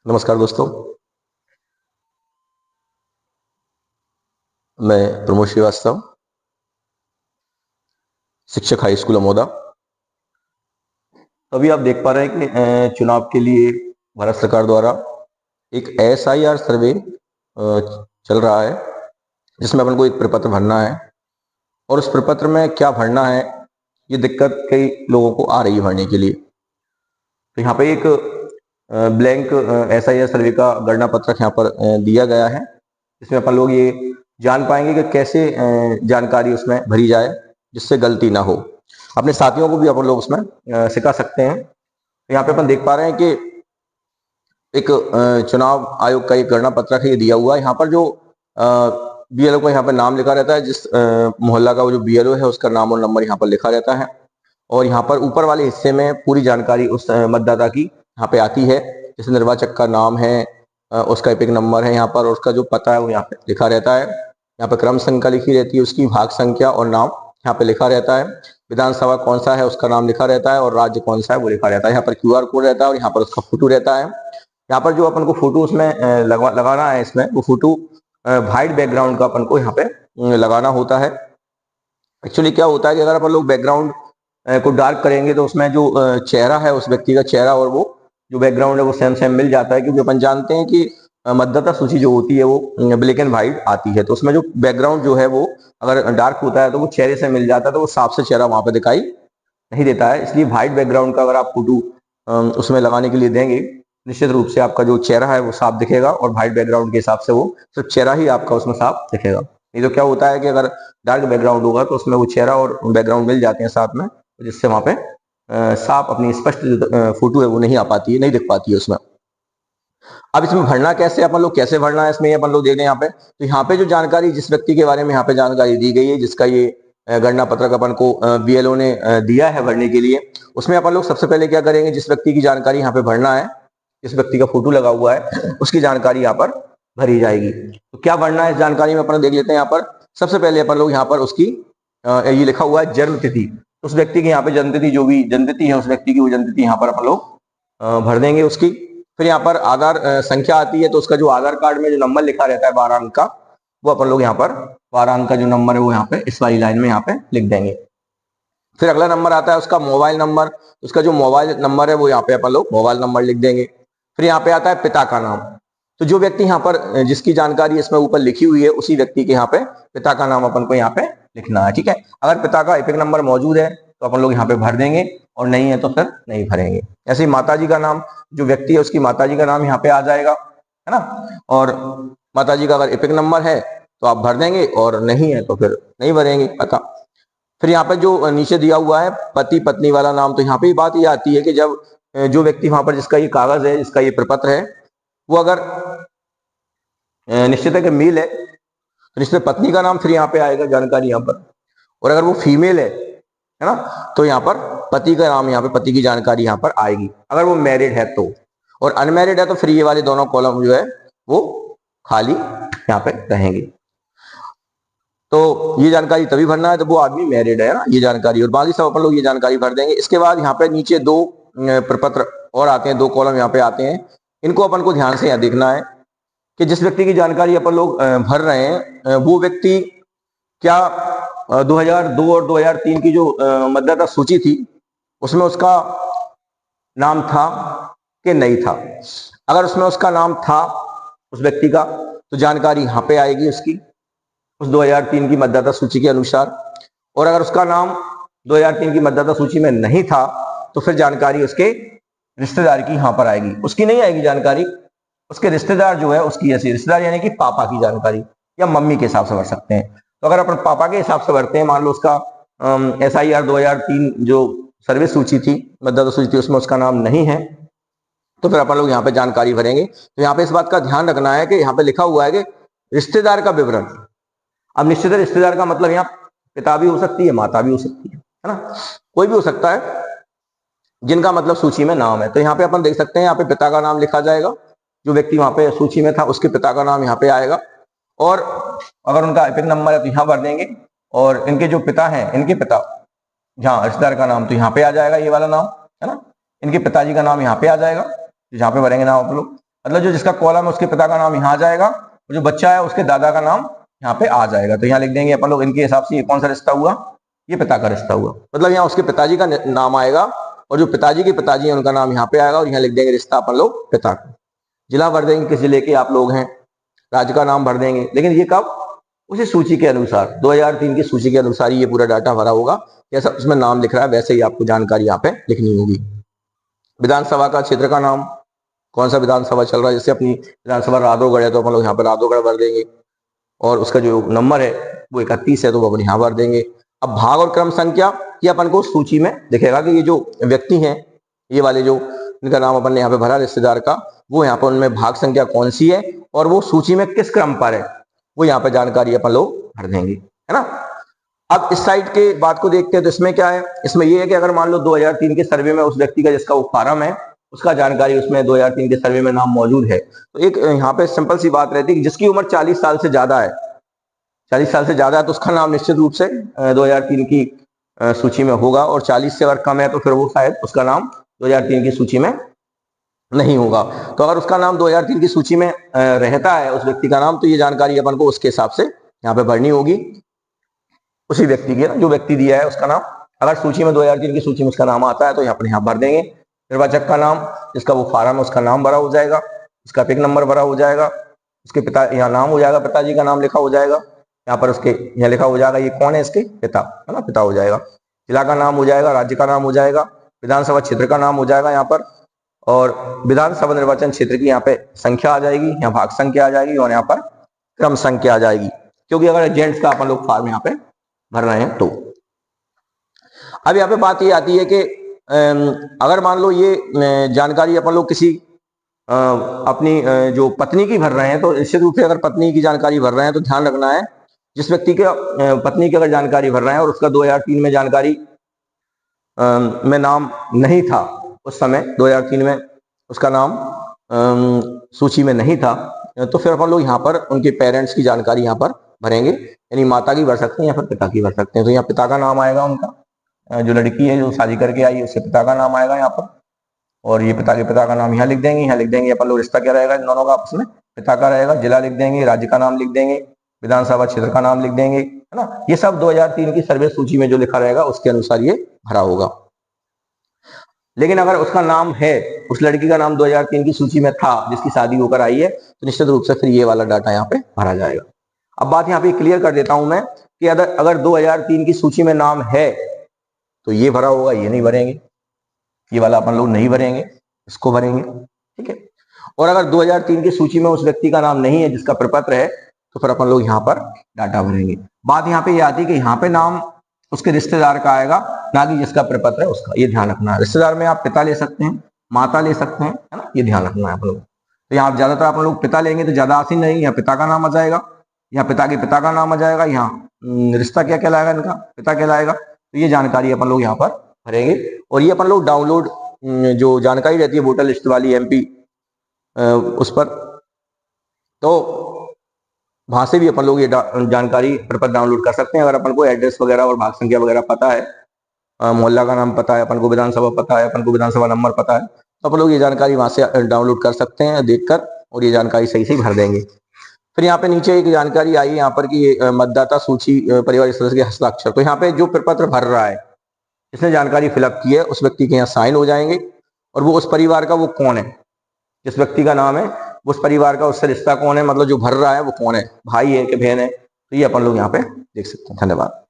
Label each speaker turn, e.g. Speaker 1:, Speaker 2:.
Speaker 1: नमस्कार दोस्तों, मैं प्रमोद श्रीवास्तव, शिक्षक हाई स्कूल अमोदा। अभी आप देख पा रहे हैं कि चुनाव के लिए भारत सरकार द्वारा एक एसआईआर सर्वे चल रहा है, जिसमें अपन को एक प्रपत्र भरना है और उस प्रपत्र में क्या भरना है, ये दिक्कत कई लोगों को आ रही है भरने के लिए। तो यहाँ पे एक ब्लैंक एसआईआर सर्वे का गणना पत्रक यहाँ पर दिया गया है, जिसमें अपन लोग ये जान पाएंगे कि कैसे जानकारी उसमें भरी जाए जिससे गलती ना हो। अपने साथियों को भी अपन लोग उसमें सिखा सकते हैं। तो यहाँ पे अपन देख पा रहे हैं कि एक चुनाव आयोग का एक गणना पत्रक है, ये दिया हुआ है। यहाँ पर जो बीएलओ का यहाँ पर नाम लिखा रहता है, जिस मोहल्ला का वो जो बीएलओ है उसका नाम और नंबर यहाँ पर लिखा रहता है, और यहाँ पर ऊपर वाले हिस्से में पूरी जानकारी उस मतदाता की यहाँ पे आती है, जैसे निर्वाचक का नाम है, उसका एपिक नंबर है यहाँ पर, और उसका जो पता है वो यहाँ पे लिखा रहता है। यहाँ पे क्रम संख्या लिखी रहती है, उसकी भाग संख्या और नाम यहाँ पे लिखा रहता है। विधानसभा कौन सा है उसका नाम लिखा रहता है, और राज्य कौन सा है वो लिखा रहता है। यहाँ पर क्यूआर कोड रहता है और यहाँ पर उसका फोटो रहता है। यहाँ पर जो अपन को फोटो उसमें लगाना है, इसमें वो फोटो व्हाइट बैकग्राउंड का अपन को यहाँ पे लगाना होता है। एक्चुअली क्या होता है कि अगर अपन लोग बैकग्राउंड को डार्क करेंगे तो उसमें जो चेहरा है उस व्यक्ति का चेहरा और वो जो बैकग्राउंड है वो सेम सेम मिल जाता है, क्योंकि अपन जानते हैं कि मतदाता सूची जो होती है वो ब्लैक एंड व्हाइट आती है। तो उसमें जो बैकग्राउंड जो है वो अगर डार्क होता है तो वो चेहरे से मिल जाता है, तो वो साफ से चेहरा वहां पे दिखाई नहीं देता है। इसलिए व्हाइट बैकग्राउंड का अगर आप फोटो उसमें लगाने के लिए देंगे, निश्चित रूप से आपका जो चेहरा है वो साफ दिखेगा, और व्हाइट बैकग्राउंड के हिसाब से वो सिर्फ चेहरा ही आपका उसमें साफ दिखेगा। नहीं तो क्या होता है कि अगर डार्क बैकग्राउंड होगा तो उसमें वो चेहरा और बैकग्राउंड मिल जाते हैं साथ में, जिससे वहां पे साफ अपनी स्पष्ट फोटो है वो नहीं आ पाती है, नहीं दिख पाती है उसमें। अब इसमें भरना कैसे, अपन लोग कैसे भरना है इसमें अपन लोग देख रहे हैं यहाँ पे। तो यहाँ पे जो जानकारी जिस व्यक्ति के बारे में यहाँ पे जानकारी दी गई है, जिसका ये गणना पत्रक अपन को बीएलओ ने दिया है भरने के लिए, उसमें अपन लोग सबसे पहले क्या करेंगे, जिस व्यक्ति की जानकारी यहाँ पे भरना है, जिस व्यक्ति का फोटो लगा हुआ है उसकी जानकारी यहाँ पर भरी जाएगी। तो क्या भरना है इस जानकारी में अपन देख लेते हैं। यहाँ पर सबसे पहले अपन लोग यहाँ पर उसकी ये लिखा हुआ है जन्म तिथि, उस व्यक्ति की यहाँ पे जन्म तिथि, जो भी जन्म तिथि है उस व्यक्ति की वो जन्म तिथि यहाँ पर अपन लोग भर देंगे उसकी। फिर यहाँ पर आधार संख्या आती है, तो उसका जो आधार कार्ड में जो नंबर लिखा रहता है 12 अंक का, वो अपन लोग यहाँ पर 12 अंक का जो नंबर है वो यहाँ पे इस वाली लाइन में यहाँ पे लिख देंगे। फिर अगला नंबर आता है उसका मोबाइल नंबर, उसका जो मोबाइल नंबर है वो यहाँ पे अपन लोग मोबाइल नंबर लिख देंगे। फिर यहाँ पे आता है पिता का नाम, तो जो व्यक्ति यहाँ पर जिसकी जानकारी इसमें ऊपर लिखी हुई है उसी व्यक्ति के यहाँ पे पिता का नाम अपन को यहाँ पे लिखना है। ठीक है, अगर पिता का एपिक नंबर मौजूद है तो अपन लोग यहाँ पे भर देंगे, और नहीं है तो फिर नहीं भरेंगे। ऐसे ही माताजी का नाम, जो व्यक्ति है उसकी माताजी का नाम यहाँ पे आ जाएगा, है ना। और माताजी का अगर एपिक नंबर है तो आप भर देंगे, और नहीं है तो फिर नहीं भरेंगे पता। फिर यहाँ पे जो नीचे दिया हुआ है पति पत्नी वाला नाम, तो यहाँ पे बात ये आती है कि जब जो व्यक्ति वहां पर जिसका ये कागज है, जिसका ये प्रपत्र है, वो अगर निश्चित है कि मेल है तो निश्चित पत्नी का नाम फिर यहाँ पे आएगा जानकारी यहाँ पर, और अगर वो फीमेल है ना, तो यहाँ पर पति का नाम, यहाँ पे पति की जानकारी यहाँ पर आएगी, अगर वो मैरिड है तो। और अनमैरिड है तो फिर ये वाले दोनों कॉलम जो है वो खाली यहाँ पे रहेंगे। तो ये जानकारी तभी भरना है जब वो आदमी मैरिड है ना, ये जानकारी, और बाकी सब अपन लोग ये जानकारी भर देंगे। इसके बाद यहाँ पे नीचे दो प्रपत्र और आते हैं, दो कॉलम यहाँ पे आते हैं, इनको अपन को ध्यान से यहाँ देखना है कि जिस व्यक्ति की जानकारी अपन लोग भर रहे हैं वो व्यक्ति क्या 2002 और 2003 की जो मतदाता सूची थी उसमें उसका नाम था कि नहीं था। अगर उसमें उसका नाम था उस व्यक्ति का, तो जानकारी यहाँ पे आएगी उसकी उस 2003 की मतदाता सूची के अनुसार। और अगर उसका नाम 2003 की मतदाता सूची में नहीं था तो फिर जानकारी उसके रिश्तेदार की यहाँ पर आएगी, उसकी नहीं आएगी जानकारी, उसके रिश्तेदार जो है उसकी, ऐसी रिश्तेदार यानी कि पापा की जानकारी या मम्मी के हिसाब से भर सकते हैं। तो अगर अपन पापा के हिसाब से भरते हैं, मान लो उसका SIR 2003 जो सर्विस सूची थी, मतदाता सूची थी, उसमें उसका नाम नहीं है, तो फिर अपन लोग यहाँ पे जानकारी भरेंगे। तो यहाँ पे इस बात का ध्यान रखना है कि यहाँ पे लिखा हुआ है कि रिश्तेदार का विवरण। अब निश्चित है रिश्तेदार का मतलब यहाँ पिता भी हो सकती है, माता भी हो सकती है ना, कोई भी हो सकता है जिनका मतलब सूची में नाम है। तो यहाँ पे अपन देख सकते हैं, यहाँ पे पिता का नाम लिखा जाएगा, जो व्यक्ति वहां पे सूची में था उसके पिता का नाम यहाँ पे आएगा, और अगर उनका एपिक नंबर है तो यहाँ भर देंगे, और इनके जो पिता हैं, इनके पिता, जहाँ रिश्तेदार का नाम तो यहाँ पे आ जाएगा, ये वाला नाम है ना, इनके पिताजी का नाम यहाँ पे आ जाएगा, जहाँ पे भरेंगे नाम आप लोग। मतलब जो जिसका कॉलम है उसके पिता का नाम यहाँ आ जाएगा और जो बच्चा है उसके दादा का नाम यहाँ पे आ जाएगा। तो यहाँ लिख देंगे अपन लोग, इनके हिसाब से ये कौन सा रिश्ता हुआ, ये पिता का रिश्ता हुआ। मतलब यहाँ उसके पिताजी का नाम आएगा और जो पिताजी के पिताजी है उनका नाम यहाँ पे आएगा और यहाँ लिख देंगे रिश्ता अपन लोग पिता का। जिला भर देंगे किस जिले के आप लोग हैं, राज्य का नाम भर देंगे, लेकिन ये कब, उसी सूची के अनुसार 2003 की सूची के अनुसार ये पूरा डाटा भरा होगा। जैसा उसमें नाम लिख रहा है वैसे ही आपको जानकारी यहाँ पे लिखनी होगी। विधानसभा का क्षेत्र का नाम, कौन सा विधानसभा चल रहा है, जैसे अपनी विधानसभा राधोगढ़ है तो अपन लोग यहाँ पे राधोगढ़ भर देंगे और उसका जो नंबर है वो 31 है तो वो अपन यहाँ भर देंगे। अब भाग और क्रम संख्या, ये अपन को सूची में दिखेगा कि ये जो व्यक्ति हैं, ये वाले जो इनका नाम अपन ने यहाँ पे भरा रिश्तेदार का, वो यहाँ पर उनमें भाग संख्या कौन सी है और वो सूची में किस क्रम पर है, वो यहाँ पे जानकारी अपन लोग भर देंगे, है ना। अब इस साइड के बात को देखते हैं तो इसमें क्या है, इसमें ये है कि अगर मान लो 2003 के सर्वे में उस व्यक्ति का जिसका वो फार्म है उसका जानकारी उसमें 2003 के सर्वे में नाम मौजूद है, तो एक यहाँ पे सिंपल सी बात रहती है कि जिसकी उम्र 40 साल से ज्यादा है, 40 साल से ज्यादा है तो उसका नाम निश्चित रूप से 2003 की सूची में होगा, और 40 से अगर कम है तो फिर वो शायद उसका नाम 2003 की सूची में नहीं होगा। तो अगर उसका नाम 2003 की सूची में रहता है उस व्यक्ति का नाम, तो ये जानकारी अपन को उसके हिसाब से यहाँ पे भरनी होगी, उसी व्यक्ति की, जो व्यक्ति दिया है उसका नाम। अगर सूची में 2003 की सूची में उसका नाम आता है तो यहाँ पर यहाँ भर देंगे। निर्वाचक का नाम, जिसका वो फार्म है उसका नाम भरा हो जाएगा, उसका पिक नंबर भरा हो जाएगा, उसके पिता यहाँ नाम हो जाएगा, पिताजी का नाम लिखा हो जाएगा, यहाँ पर उसके यहाँ लिखा हो जाएगा ये कौन है, इसके पिता, है ना, पिता हो जाएगा। जिला का नाम हो जाएगा, राज्य का नाम हो जाएगा, विधानसभा क्षेत्र का नाम हो जाएगा यहाँ पर, और विधानसभा निर्वाचन क्षेत्र की यहाँ पे संख्या आ जाएगी, यहाँ भाग संख्या आ जाएगी और यहाँ पर क्रम संख्या आ जाएगी, क्योंकि अगर जेंट्स का अपन लोग फॉर्म यहाँ पे भर रहे हैं तो। अब यहाँ पे बात ये आती है कि अगर मान लो ये जानकारी अपन लोग किसी अपनी जो पत्नी की भर रहे हैं, तो निश्चित रूप से अगर पत्नी की जानकारी भर रहे हैं तो ध्यान रखना है, जिस व्यक्ति के पत्नी की अगर जानकारी भर रहे हैं और उसका 2003 में जानकारी में नाम नहीं था, उस समय 2003 में उसका नाम सूची में नहीं था, तो फिर अपन लोग यहाँ पर उनके पेरेंट्स की जानकारी यहाँ पर भरेंगे, यानी माता की भर सकते हैं या फिर पिता की भर सकते हैं। तो यहाँ पिता का नाम आएगा, उनका जो लड़की है जो शादी करके आई उसके पिता का नाम आएगा यहाँ पर, और ये पिता के पिता का नाम यहाँ लिख देंगे। यहाँ लिख देंगे अपन लोग रिश्ता क्या रहेगा इन दोनों का आपस में, पिता का रहेगा, जिला लिख देंगे, राज्य का नाम लिख देंगे, विधानसभा क्षेत्र का नाम लिख देंगे, है ना। ये सब 2003 की सर्वे सूची में जो लिखा रहेगा उसके अनुसार ये भरा होगा। लेकिन अगर उसका नाम है, उस लड़की का नाम 2003 की सूची में था जिसकी शादी होकर आई है, तो निश्चित रूप से फिर ये वाला डाटा यहाँ पे भरा जाएगा। अब बात यहाँ पे क्लियर कर देता हूं मैं कि अगर 2003 की सूची में नाम है तो ये भरा होगा, ये नहीं भरेंगे, ये वाला अपन लोग नहीं भरेंगे, इसको भरेंगे, ठीक है। और अगर 2003 की सूची में उस व्यक्ति का नाम नहीं है जिसका प्रपत्र है, तो फिर अपन लोग यहाँ पर डाटा भरेंगे। बात यहाँ पे ये आती है कि यहाँ पे नाम उसके रिश्तेदार का आएगा, ना कि जिसका प्रपत्र है उसका, ये ध्यान रखना है। रिश्तेदार में आप पिता ले सकते हैं, माता ले सकते हैं, है ना, ये ध्यान रखना है अपन लोग। तो यहाँ ज्यादातर अपन लोग पिता लेंगे तो ज्यादा आसान नहीं, यहाँ पिता का नाम आ जाएगा, यहाँ पिता के पिता का नाम आ जाएगा, यहाँ रिश्ता क्या कहलाएगा इनका, पिता कहलाएगा। तो ये जानकारी अपन लोग यहाँ पर भरेंगे, और ये अपन लोग डाउनलोड जो जानकारी रहती है वोटर लिस्ट वाली MP उस पर, तो वहां से भी अपन लोग ये जानकारी पर डाउनलोड कर सकते हैं। अगर अपन को एड्रेस वगैरह और भाग संख्या वगैरह पता है, मोहल्ला का नाम पता है, अपन को विधानसभा पता है, अपन को विधानसभा नंबर पता है, तो अपन लोग ये जानकारी वहां से डाउनलोड कर सकते हैं देखकर, और ये जानकारी सही से भर देंगे। फिर यहाँ पे नीचे एक जानकारी आई यहाँ पर कि मतदाता सूची परिवार सदस्य के हस्ताक्षर। तो यहाँ पे जो प्रपत्र भर रहा है, इसने जानकारी फिलअप की है, उस व्यक्ति के यहाँ साइन हो जाएंगे, और वो उस परिवार का वो कौन है, जिस व्यक्ति का नाम है उस परिवार का उससे रिश्ता कौन है, मतलब जो भर रहा है वो कौन है, भाई है कि बहन है, तो ये अपन लोग यहाँ पे देख सकते हैं। धन्यवाद।